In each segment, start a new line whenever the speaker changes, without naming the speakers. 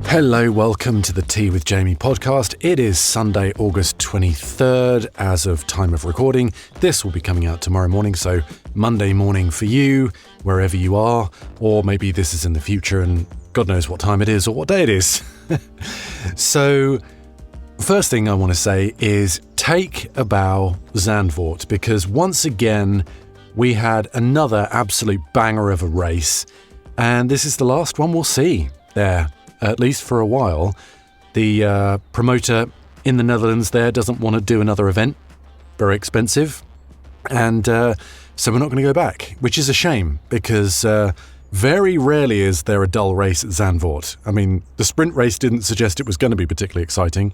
Hello, welcome to the Tea with Jamie podcast. It is Sunday, August 23rd as of time of recording. This will be coming out tomorrow morning, so Monday morning for you, wherever you are, or maybe this is in the future and God knows what time it is or what day it is. So, first thing I want to say is take a bow, Zandvoort, because once again, we had another absolute banger of a race, and this is the last one we'll see there. At least for a while. The promoter in the Netherlands there doesn't want to do another event. Very expensive. And so we're not going to go back, which is a shame because very rarely is there a dull race at Zandvoort. I mean, the sprint race didn't suggest it was going to be particularly exciting,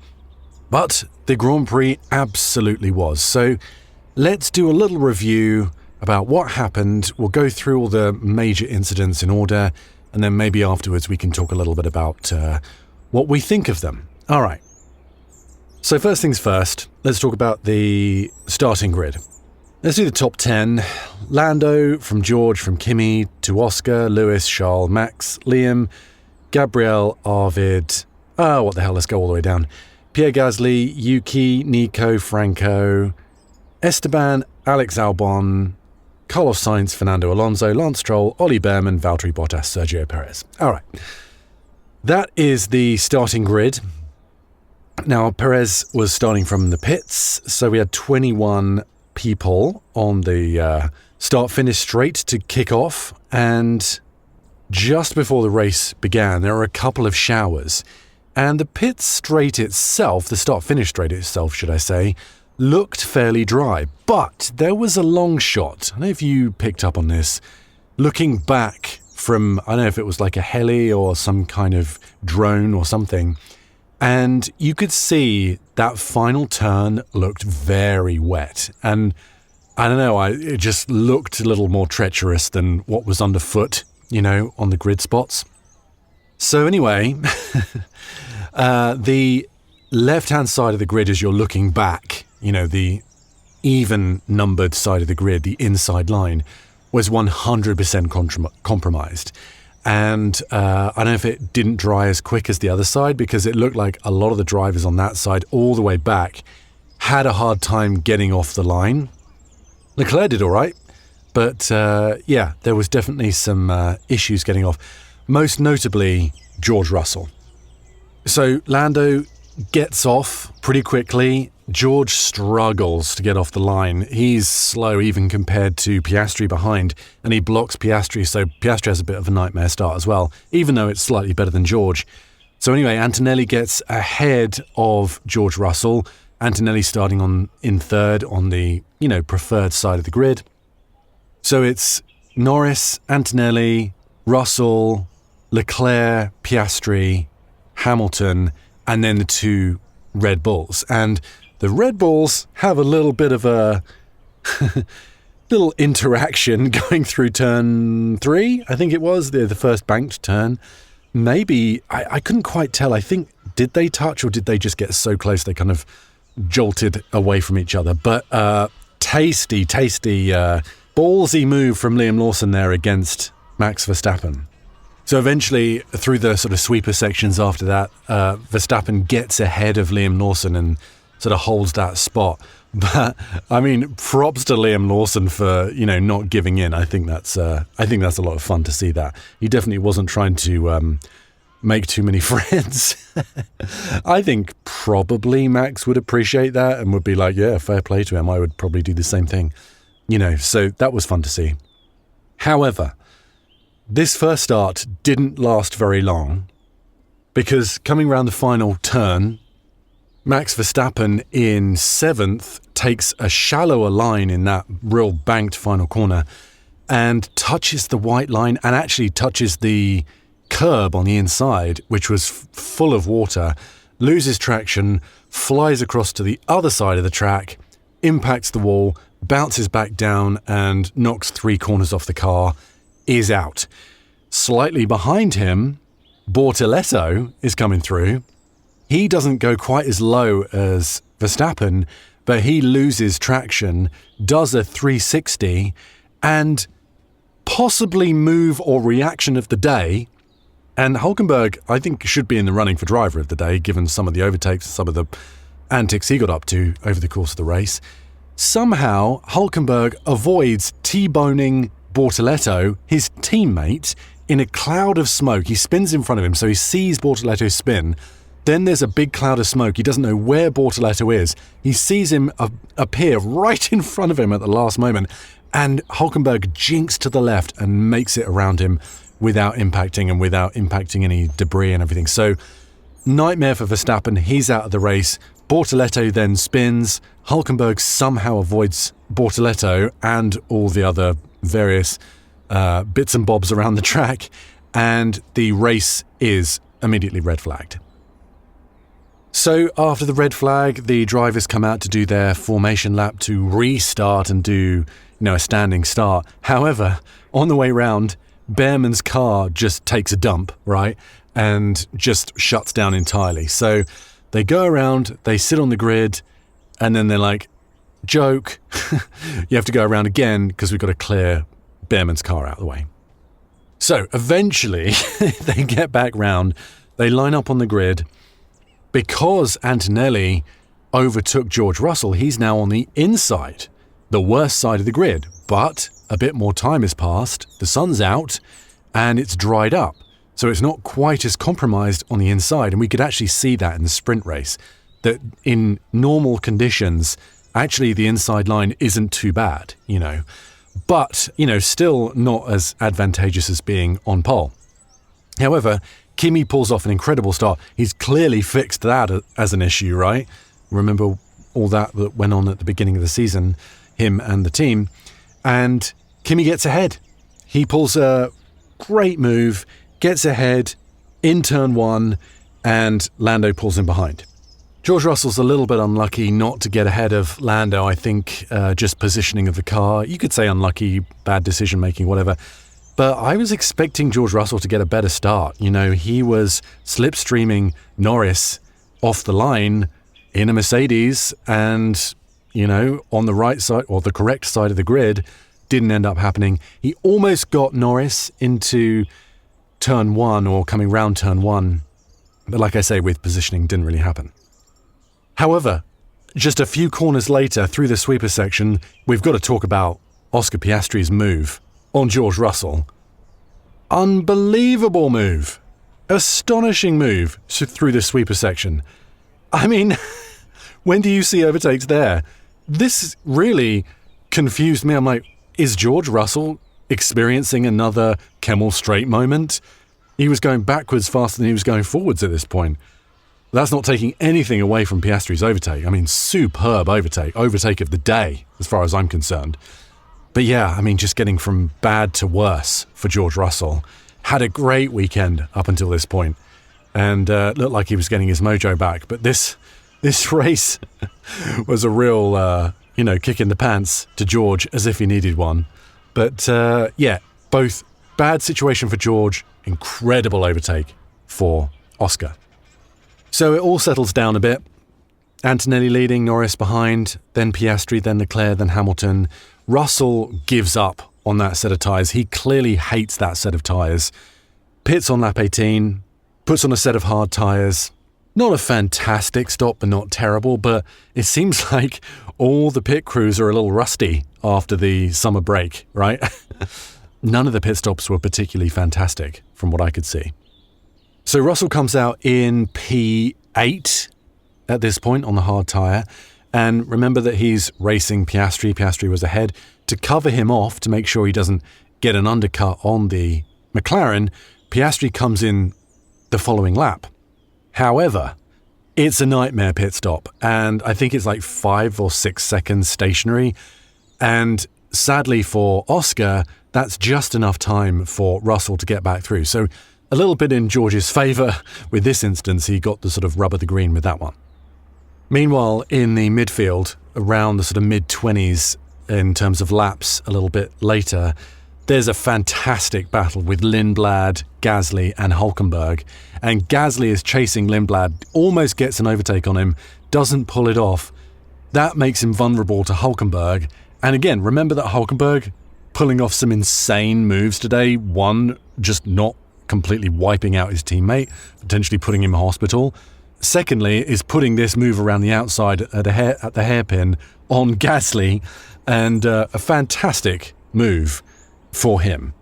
but the Grand Prix absolutely was. So let's do a little review about what happened. We'll go through all the major incidents in order, and then maybe afterwards we can talk a little bit about what we think of them. All right. So first things first, let's talk about the starting grid. Let's do the top 10. Lando, from George, from Kimi, to Oscar, Lewis, Charles, Max, Liam, Gabriel, Arvid. What the hell, let's go all the way down. Pierre Gasly, Yuki, Nico, Franco, Esteban, Alex Albon, Carlos Sainz, Fernando Alonso, Lance Stroll, Ollie Behrman, Valtteri Bottas, Sergio Perez. All right. That is the starting grid. Now, Perez was starting from the pits, so we had 21 people on the start-finish straight to kick off, and just before the race began, there were a couple of showers, and the pit straight itself, the start-finish straight itself, should I say, looked fairly dry, but there was a long shot. I don't know if you picked up on this. Looking back from, I don't know if it was like a heli or some kind of drone or something, and you could see that final turn looked very wet. And I don't know, it just looked a little more treacherous than what was underfoot, on the grid spots. So anyway, the left-hand side of the grid as you're looking back, the even-numbered side of the grid, the inside line, was 100% compromised. And I don't know if it didn't dry as quick as the other side, because it looked like a lot of the drivers on that side all the way back had a hard time getting off the line. Leclerc did all right, but there was definitely some issues getting off, most notably George Russell. So Lando gets off pretty quickly. George struggles to get off the line. He's slow even compared to Piastri behind, and he blocks Piastri, so Piastri has a bit of a nightmare start as well, even though it's slightly better than George. So anyway, Antonelli gets ahead of George Russell. Antonelli starting in third on the, preferred side of the grid. So it's Norris, Antonelli, Russell, Leclerc, Piastri, Hamilton, and then the two Red Bulls. And the Red Bulls have a little bit of a little interaction going through turn 3, I think it was, the first banked turn. Maybe, I couldn't quite tell. I think, did they touch or did they just get so close they kind of jolted away from each other? But tasty, ballsy move from Liam Lawson there against Max Verstappen. So eventually, through the sort of sweeper sections after that, Verstappen gets ahead of Liam Lawson and sort of holds that spot. But I mean, props to Liam Lawson for not giving in. I think that's a lot of fun to see that. He definitely wasn't trying to make too many friends. I think probably Max would appreciate that and would be like, yeah, fair play to him. I would probably do the same thing, So that was fun to see. However, this first start didn't last very long, because coming around the final turn, Max Verstappen in 7th takes a shallower line in that real banked final corner and touches the white line and actually touches the curb on the inside, which was full of water, loses traction, flies across to the other side of the track, impacts the wall, bounces back down and knocks 3 corners off the car, is out. Slightly behind him, Bortoleto is coming through. He doesn't go quite as low as Verstappen, but he loses traction, does a 360, and possibly move or reaction of the day, And Hulkenberg, I think, should be in the running for driver of the day, given some of the overtakes, some of the antics he got up to over the course of the race. Somehow, Hulkenberg avoids T-boning Bortoleto, his teammate, in a cloud of smoke. He spins in front of him, so he sees Bortoleto spin. Then there's a big cloud of smoke. He doesn't know where Bortoleto is. He sees him appear right in front of him at the last moment, and Hulkenberg jinks to the left and makes it around him without impacting any debris and everything. So, nightmare for Verstappen. He's out of the race. Bortoleto then spins. Hulkenberg somehow avoids Bortoleto and all the other various bits and bobs around the track, and the race is immediately red flagged. So after the red flag, the drivers come out to do their formation lap to restart and do, a standing start. However, on the way round, Behrman's car just takes a dump, right, and just shuts down entirely. So they go around, they sit on the grid, and then they're like, joke, you have to go around again because we've got to clear Behrman's car out of the way. So eventually they get back round, they line up on the grid. Because Antonelli overtook George Russell, he's now on the inside, the worst side of the grid. But a bit more time has passed, the sun's out, and it's dried up. So it's not quite as compromised on the inside. And we could actually see that in the sprint race, that in normal conditions, actually the inside line isn't too bad, But, still not as advantageous as being on pole. However, Kimi pulls off an incredible start. He's clearly fixed that as an issue, right? Remember all that went on at the beginning of the season, him and the team. And Kimi gets ahead. He pulls a great move, gets ahead in turn one, and Lando pulls him behind. George Russell's a little bit unlucky not to get ahead of Lando, I think, just positioning of the car. You could say unlucky, bad decision-making, whatever. But I was expecting George Russell to get a better start. He was slipstreaming Norris off the line in a Mercedes and, on the right side or the correct side of the grid, didn't end up happening. He almost got Norris into turn one or coming round turn one. But like I say, with positioning, didn't really happen. However, just a few corners later through the sweeper section, we've got to talk about Oscar Piastri's move on George Russell. Unbelievable move. Astonishing move through the sweeper section. I mean, when do you see overtakes there? This really confused me. I'm like, is George Russell experiencing another Kemmel Straight moment? He was going backwards faster than he was going forwards at this point. That's not taking anything away from Piastri's overtake. I mean, superb overtake of the day, as far as I'm concerned. But yeah, I mean, just getting from bad to worse for George Russell. Had a great weekend up until this point, and looked like he was getting his mojo back. But this race was a real, kick in the pants to George, as if he needed one. But yeah, both bad situation for George, incredible overtake for Oscar. So it all settles down a bit. Antonelli leading, Norris behind, then Piastri, then Leclerc, then Hamilton. Russell gives up on that set of tyres. He clearly hates that set of tyres. Pits on lap 18, puts on a set of hard tyres. Not a fantastic stop, but not terrible, but it seems like all the pit crews are a little rusty after the summer break, right? None of the pit stops were particularly fantastic from what I could see. So Russell comes out in P8 at this point on the hard tyre. And remember that he's racing Piastri. Piastri was ahead. To cover him off, to make sure he doesn't get an undercut on the McLaren, Piastri comes in the following lap. However, it's a nightmare pit stop. And I think it's like 5 or 6 seconds stationary. And sadly for Oscar, that's just enough time for Russell to get back through. So a little bit in George's favour with this instance. He got the sort of rub of the green with that one. Meanwhile, in the midfield, around the sort of mid-20s in terms of laps a little bit later, there's a fantastic battle with Lindblad, Gasly and Hulkenberg. And Gasly is chasing Lindblad, almost gets an overtake on him, doesn't pull it off. That makes him vulnerable to Hulkenberg. And again, remember that Hulkenberg pulling off some insane moves today. One, just not completely wiping out his teammate, potentially putting him in hospital. Secondly, is putting this move around the outside at the hairpin on Gasly, and a fantastic move for him.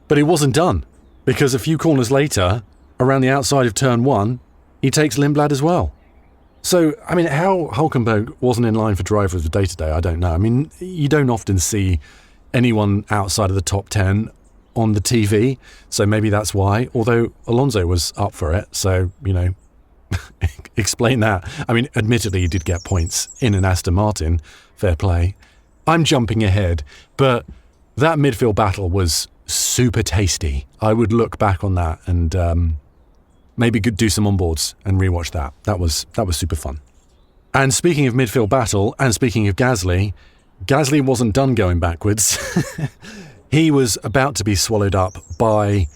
But it wasn't done, because a few corners later, around the outside of turn 1, he takes Lindblad as well. So, I mean, how Hulkenberg wasn't in line for driver of the day today, I don't know. I mean, you don't often see anyone outside of the top 10 on the TV, so maybe that's why, although Alonso was up for it, so, explain that. I mean, admittedly, he did get points in an Aston Martin, fair play. I'm jumping ahead, but that midfield battle was super tasty. I would look back on that and maybe do some onboards and rewatch that. That was super fun. And speaking of midfield battle, and speaking of Gasly wasn't done going backwards. He was about to be swallowed up by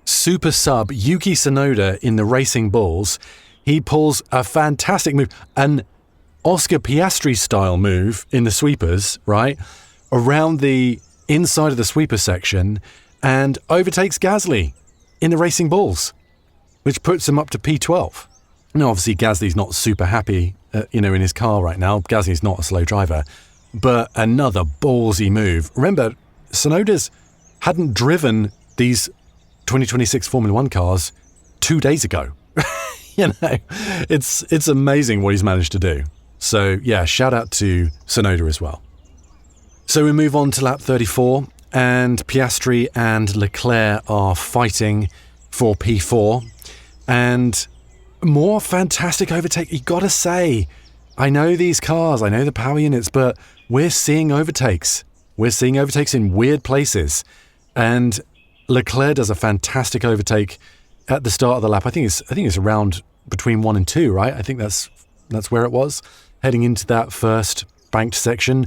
super sub Yuki Tsunoda in the Racing Bulls. He pulls a fantastic move, an Oscar Piastri style move in the sweepers, right, around the inside of the sweeper section, and overtakes Gasly in the Racing Bulls, which puts him up to P12. Now, obviously, Gasly's not super happy, in his car right now. Gasly's not a slow driver, but another ballsy move. Remember, Tsunoda's hadn't driven these 2026 Formula One cars 2 days ago. It's amazing what he's managed to do. So, yeah, shout out to Tsunoda as well. So we move on to lap 34, and Piastri and Leclerc are fighting for P4. And more fantastic overtake. You gotta say, I know these cars, I know the power units, but we're seeing overtakes. We're seeing overtakes in weird places. And Leclerc does a fantastic overtake at the start of the lap. I think it's around between 1 and 2, right? I think that's where it was, heading into that first banked section.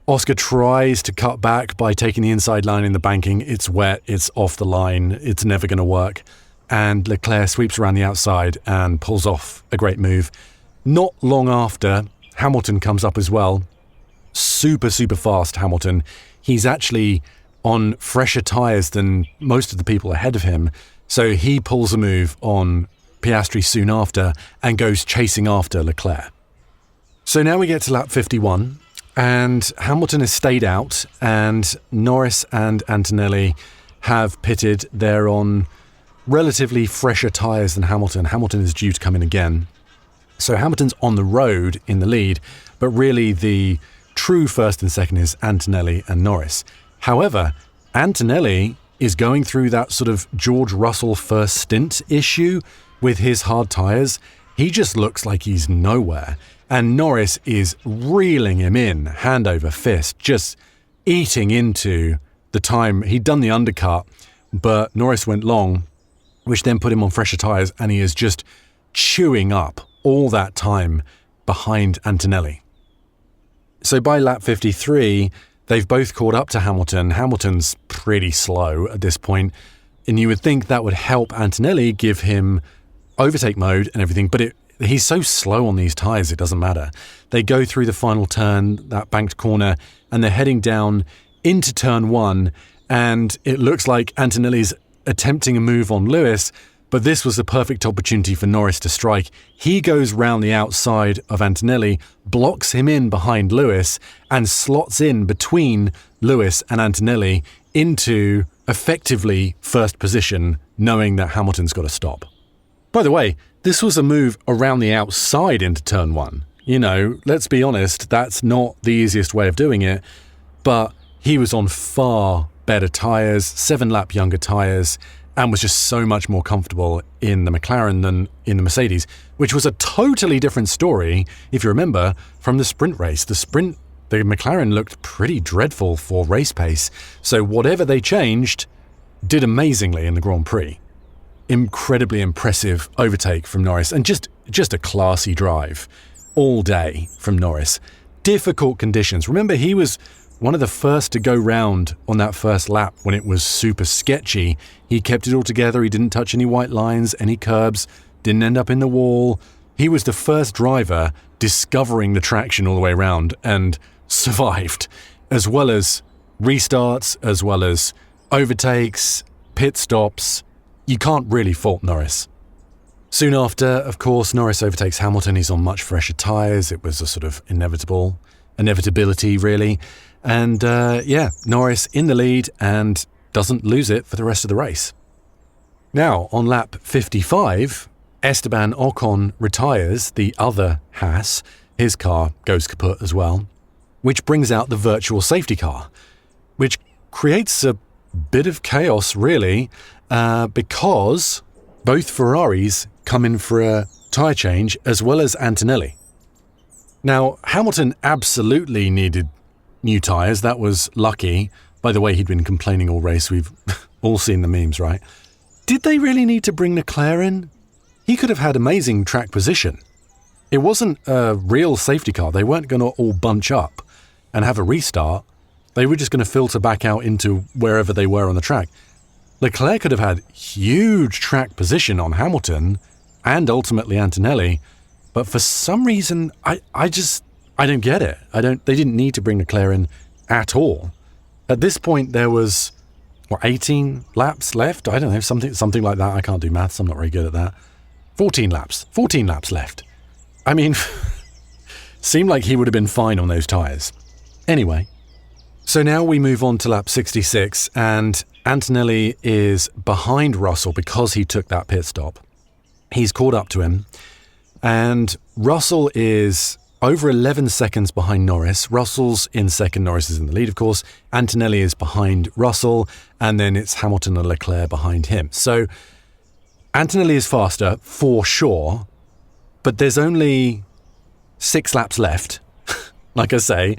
Oscar tries to cut back by taking the inside line in the banking. It's wet, it's off the line, it's never going to work. And Leclerc sweeps around the outside and pulls off a great move. Not long after, Hamilton comes up as well. Super, super fast Hamilton. He's actually on fresher tyres than most of the people ahead of him. So he pulls a move on Piastri soon after and goes chasing after Leclerc. So now we get to lap 51, and Hamilton has stayed out, and Norris and Antonelli have pitted. They're on relatively fresher tyres than Hamilton. Hamilton is due to come in again. So Hamilton's on the road in the lead, but really the true first and second is Antonelli and Norris. However, Antonelli is going through that sort of George Russell first stint issue with his hard tyres. He just looks like he's nowhere. And Norris is reeling him in, hand over fist, just eating into the time. He'd done the undercut, but Norris went long, which then put him on fresher tyres, and he is just chewing up all that time behind Antonelli. So by lap 53, they've both caught up to Hamilton. Hamilton's pretty slow at this point, and you would think that would help Antonelli, give him overtake mode and everything, but he's so slow on these tyres, it doesn't matter. They go through the final turn, that banked corner, and they're heading down into turn 1, and it looks like Antonelli's attempting a move on Lewis, but this was the perfect opportunity for Norris to strike. He goes round the outside of Antonelli, blocks him in behind Lewis, and slots in between Lewis and Antonelli into effectively first position, knowing that Hamilton's got to stop. By the way, this was a move around the outside into turn 1. Let's be honest, that's not the easiest way of doing it, but he was on far better tyres, 7-lap younger tyres, and was just so much more comfortable in the McLaren than in the Mercedes, which was a totally different story, if you remember, from the sprint race. The McLaren looked pretty dreadful for race pace, so whatever they changed did amazingly in the Grand Prix. Incredibly impressive overtake from Norris, and just a classy drive all day from Norris. Difficult conditions. Remember, he was one of the first to go round on that first lap when it was super sketchy. He kept it all together. He didn't touch any white lines, any curbs, didn't end up in the wall. He was the first driver discovering the traction all the way around and survived, as well as restarts, as well as overtakes, pit stops, you can't really fault Norris. Soon after, of course, Norris overtakes Hamilton. He's on much fresher tyres. It was a sort of inevitability, really. And Norris in the lead and doesn't lose it for the rest of the race. Now, on lap 55, Esteban Ocon retires the other Haas. His car goes kaput as well, which brings out the virtual safety car, which creates a bit of chaos, really, because both Ferraris come in for a tyre change as well as Antonelli. Now, Hamilton absolutely needed new tyres. That was lucky. By the way, he'd been complaining all race. We've all seen the memes, right? Did they really need to bring Leclerc in? He could have had amazing track position. It wasn't a real safety car. They weren't going to all bunch up and have a restart. They were just going to filter back out into wherever they were on the track. Leclerc could have had huge track position on Hamilton and ultimately Antonelli, but for some reason, I don't get it. They didn't need to bring Leclerc in at all. At this point, there was 18 laps left? I don't know, something like that. I can't do maths. I'm not very good at that. 14 laps left. I mean, seemed like he would have been fine on those tyres. Anyway, so now we move on to lap 66, and Antonelli is behind Russell because he took that pit stop. He's caught up to him, and Russell is over 11 seconds behind Norris. Russell's in second, Norris is in the lead, of course. Antonelli is behind Russell, and then it's Hamilton and Leclerc behind him. So Antonelli is faster, for sure, but there's only 6 laps left, like I say,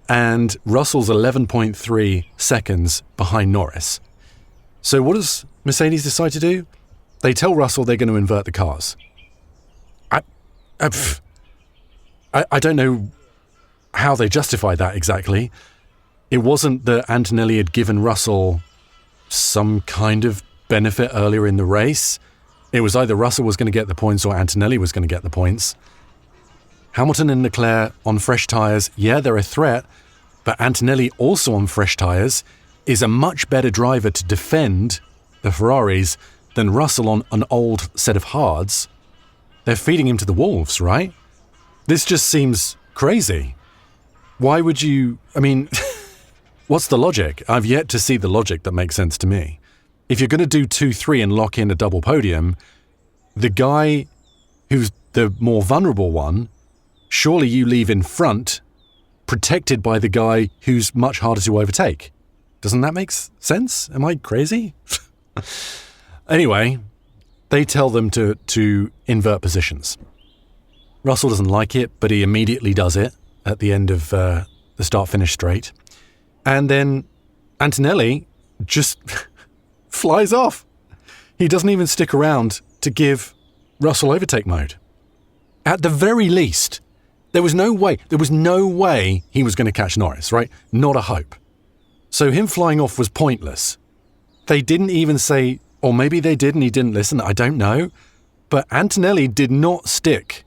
and Russell's 11.3 seconds behind Norris. So what does Mercedes decide to do? They tell Russell they're going to invert the cars. I don't know how they justify that exactly. It wasn't that Antonelli had given Russell some kind of benefit earlier in the race. It was either Russell was going to get the points or Antonelli was going to get the points. Hamilton and Leclerc on fresh tyres, yeah, they're a threat, but Antonelli also on fresh tyres is a much better driver to defend the Ferraris than Russell on an old set of hards. They're feeding him to the wolves, right? This just seems crazy. Why would you... I mean, what's the logic? I've yet to see the logic that makes sense to me. If you're going to do 2-3 and lock in a double podium, the guy who's the more vulnerable one, surely you leave in front, protected by the guy who's much harder to overtake. Doesn't that make sense? Am I crazy? Anyway, they tell them to invert positions. Russell doesn't like it, but he immediately does it at the end of the start-finish straight. And then Antonelli just flies off. He doesn't even stick around to give Russell overtake mode. At the very least, there was no way he was going to catch Norris, right? Not a hope. So him flying off was pointless. They didn't even say, or maybe they did and he didn't listen, I don't know. But Antonelli did not stick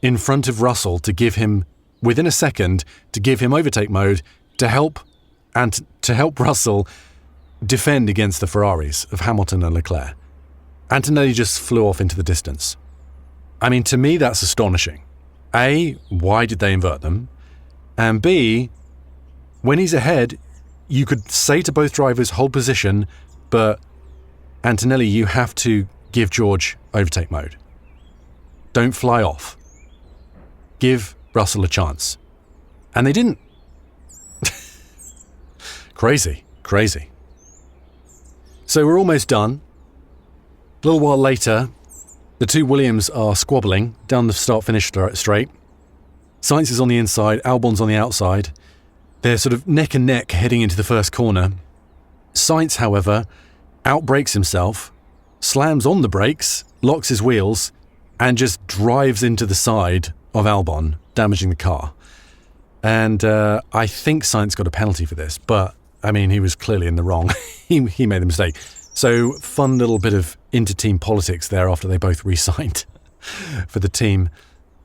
in front of Russell to give him, within a second, to give him overtake mode to help Russell defend against the Ferraris of Hamilton and Leclerc. Antonelli just flew off into the distance. I mean, to me, that's astonishing. A, why did they invert them? And B, when he's ahead, you could say to both drivers, hold position, but Antonelli, you have to give George overtake mode. Don't fly off. Give Russell a chance. And they didn't. Crazy. So we're almost done. A little while later, the two Williams are squabbling down the start-finish straight. Sainz is on the inside, Albon's on the outside. They're sort of neck and neck heading into the first corner. Sainz, however, outbrakes himself, slams on the brakes, locks his wheels, and just drives into the side of Albon, damaging the car. And I think Sainz got a penalty for this, but, I mean, he was clearly in the wrong. he made the mistake. So, fun little bit of inter-team politics there after they both re-signed for the team.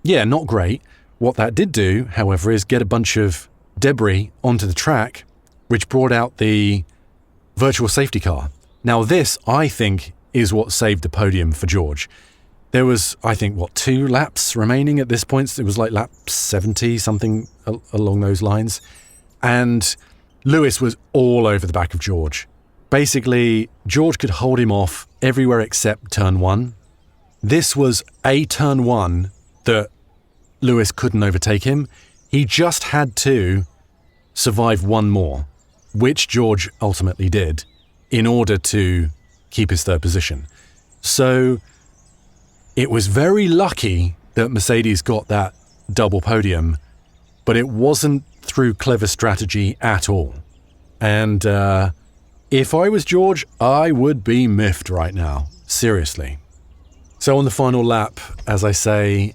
Yeah, not great. What that did do, however, is get a bunch of debris onto the track, which brought out the virtual safety car. Now this, I think, is what saved the podium for George. There was, I think, 2 laps remaining at this point. It was like lap 70, something along those lines. And Lewis was all over the back of George. Basically, George could hold him off everywhere except turn 1. This was a turn 1 that Lewis couldn't overtake him. He just had to survive one more, which George ultimately did, in order to keep his third position. So it was very lucky that Mercedes got that double podium, but it wasn't through clever strategy at all. And if I was George, I would be miffed right now. Seriously. So on the final lap, as I say,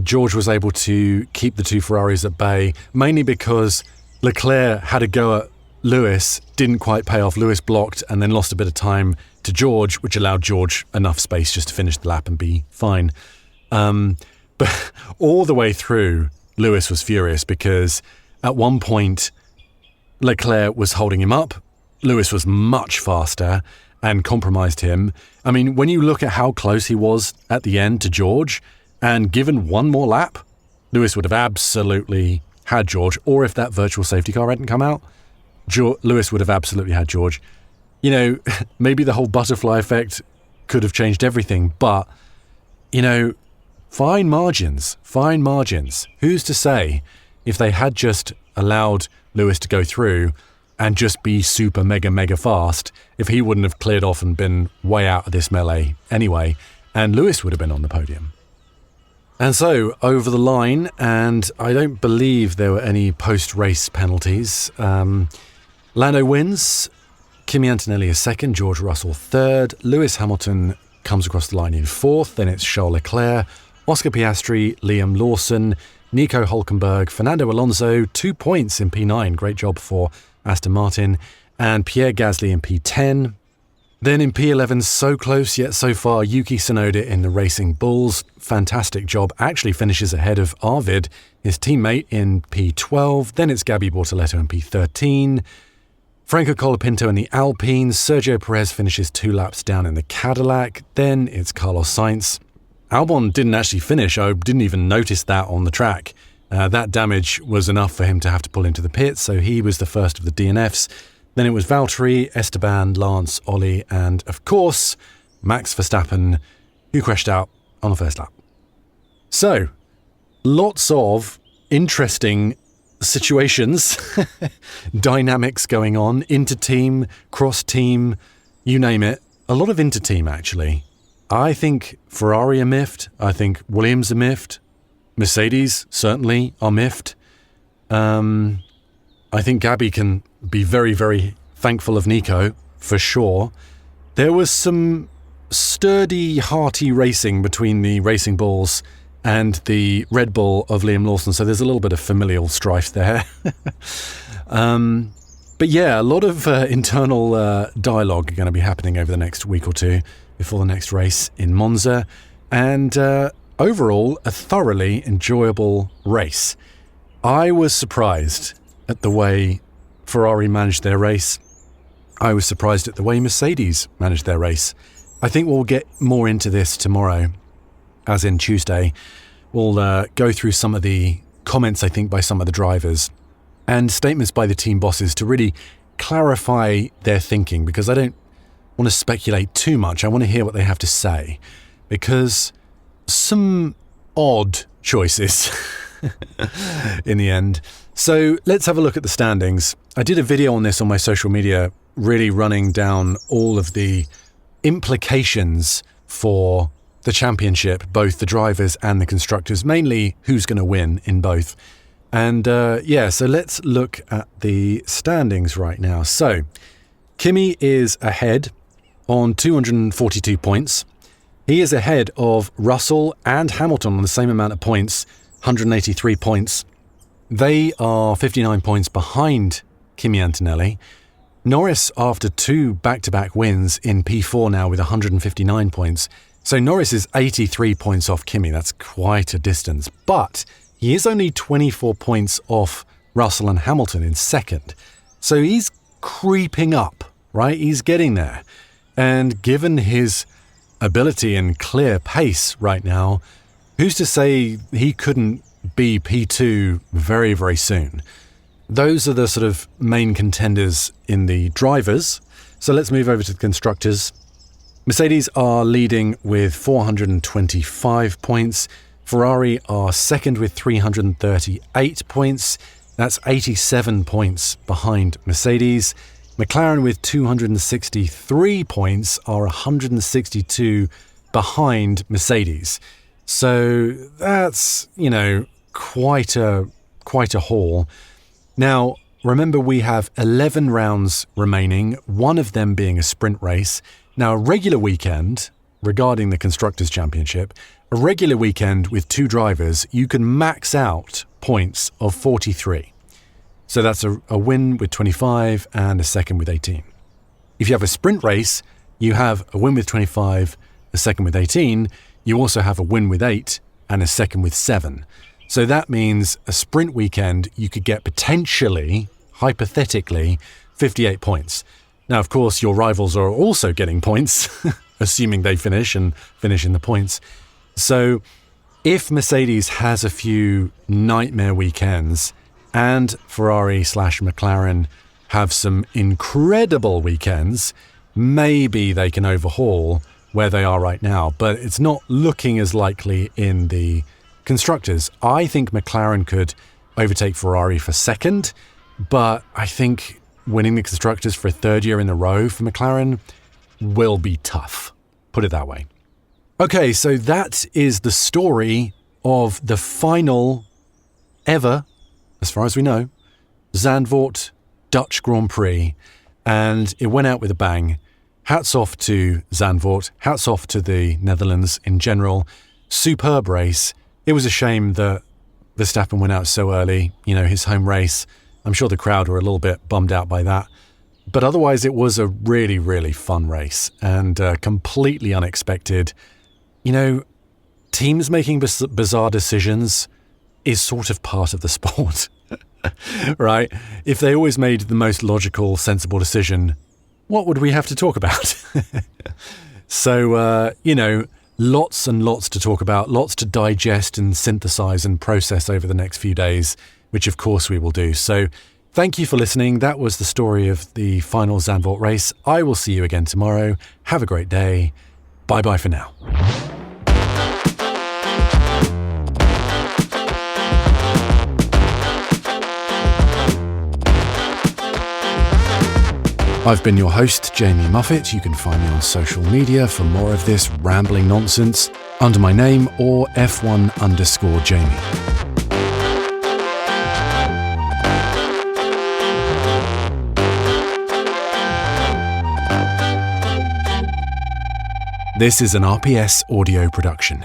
George was able to keep the 2 Ferraris at bay, mainly because Leclerc had a go at Lewis, didn't quite pay off. Lewis blocked and then lost a bit of time to George, which allowed George enough space just to finish the lap and be fine. But all the way through, Lewis was furious because at one point, Leclerc was holding him up. Lewis was much faster and compromised him. I mean, when you look at how close he was at the end to George, and given one more lap, Lewis would have absolutely had George, or if that virtual safety car hadn't come out, Lewis would have absolutely had George. You know, maybe the whole butterfly effect could have changed everything, but, you know, fine margins. Who's to say if they had just allowed Lewis to go through and just be super mega fast, if he wouldn't have cleared off and been way out of this melee anyway, and Lewis would have been on the podium. And so, over the line, and I don't believe there were any post-race penalties. Lando wins, Kimi Antonelli is second, George Russell third, Lewis Hamilton comes across the line in fourth, then it's Charles Leclerc, Oscar Piastri, Liam Lawson, Nico Hülkenberg, Fernando Alonso, 2 points in P9, great job for Aston Martin, and Pierre Gasly in P10. Then in P11, so close yet so far, Yuki Tsunoda in the Racing Bulls. Fantastic job. Actually finishes ahead of Arvid, his teammate, in P12. Then it's Gabi Bortoletto in P13. Franco Colapinto in the Alpines. Sergio Perez finishes 2 laps down in the Cadillac. Then it's Carlos Sainz. Albon didn't actually finish. I didn't even notice that on the track. That damage was enough for him to have to pull into the pits, so he was the first of the DNFs. Then it was Valtteri, Esteban, Lance, Ollie, and, of course, Max Verstappen, who crashed out on the first lap. So, lots of interesting situations, dynamics going on, inter-team, cross-team, you name it. A lot of inter-team, actually. I think Ferrari are miffed. I think Williams are miffed. Mercedes, certainly, are miffed. I think Gabby can be very, very thankful of Nico, for sure. There was some sturdy, hearty racing between the Racing Bulls and the Red Bull of Liam Lawson, so there's a little bit of familial strife there. But yeah, a lot of internal dialogue going to be happening over the next week or two before the next race in Monza. And overall, a thoroughly enjoyable race. I was surprised at the way Ferrari managed their race. I was surprised at the way Mercedes managed their race. I think we'll get more into this tomorrow, as in Tuesday. We'll go through some of the comments, I think, by some of the drivers and statements by the team bosses to really clarify their thinking, because I don't want to speculate too much. I want to hear what they have to say, because some odd choices in the end. So let's have a look at the standings. I did a video on this on my social media, really running down all of the implications for the championship, both the drivers and the constructors, mainly who's going to win in both. And so let's look at the standings right now. So Kimi is ahead on 242 points. He is ahead of Russell and Hamilton on the same amount of points, 183 points. They are 59 points behind Kimi Antonelli. Norris, after 2 back-to-back wins, in P4 now with 159 points. So Norris is 83 points off Kimi. That's quite a distance. But he is only 24 points off Russell and Hamilton in second. So he's creeping up, right? He's getting there. And given his ability and clear pace right now, who's to say he couldn't be P2 very, very soon? Those are the sort of main contenders in the drivers. So let's move over to the constructors. Mercedes are leading with 425 points. Ferrari are second with 338 points. That's 87 points behind Mercedes. McLaren with 263 points are 162 behind Mercedes. So that's, quite a haul. Now, remember we have 11 rounds remaining, one of them being a sprint race. Now, a regular weekend, regarding the Constructors' Championship, a regular weekend with two drivers, you can max out points of 43. So that's a win with 25 and a second with 18. If you have a sprint race, you have a win with 25, a second with 18. You also have a win with 8 and a second with 7. So that means a sprint weekend, you could get potentially, hypothetically, 58 points. Now, of course, your rivals are also getting points, assuming they finish in the points. So if Mercedes has a few nightmare weekends and Ferrari/McLaren have some incredible weekends, maybe they can overhaul where they are right now. But it's not looking as likely in the constructors. I think McLaren could overtake Ferrari for second, but I think winning the constructors for a third year in a row for McLaren will be tough. Put it that way. Okay, so that is the story of the final ever, as far as we know, Zandvoort Dutch Grand Prix, and it went out with a bang. Hats off to Zandvoort, hats off to the Netherlands in general. Superb race. It was a shame that Verstappen went out so early, his home race. I'm sure the crowd were a little bit bummed out by that. But otherwise, it was a really, really fun race and completely unexpected. Teams making bizarre decisions is sort of part of the sport, right? If they always made the most logical, sensible decision, what would we have to talk about? So, lots and lots to talk about, lots to digest and synthesize and process over the next few days, which of course we will do. So thank you for listening. That was the story of the final Zandvoort race. I will see you again tomorrow. Have a great day. Bye-bye for now. I've been your host, Jamie Muffett. You can find me on social media for more of this rambling nonsense under my name or F1_Jamie. This is an RPS audio production.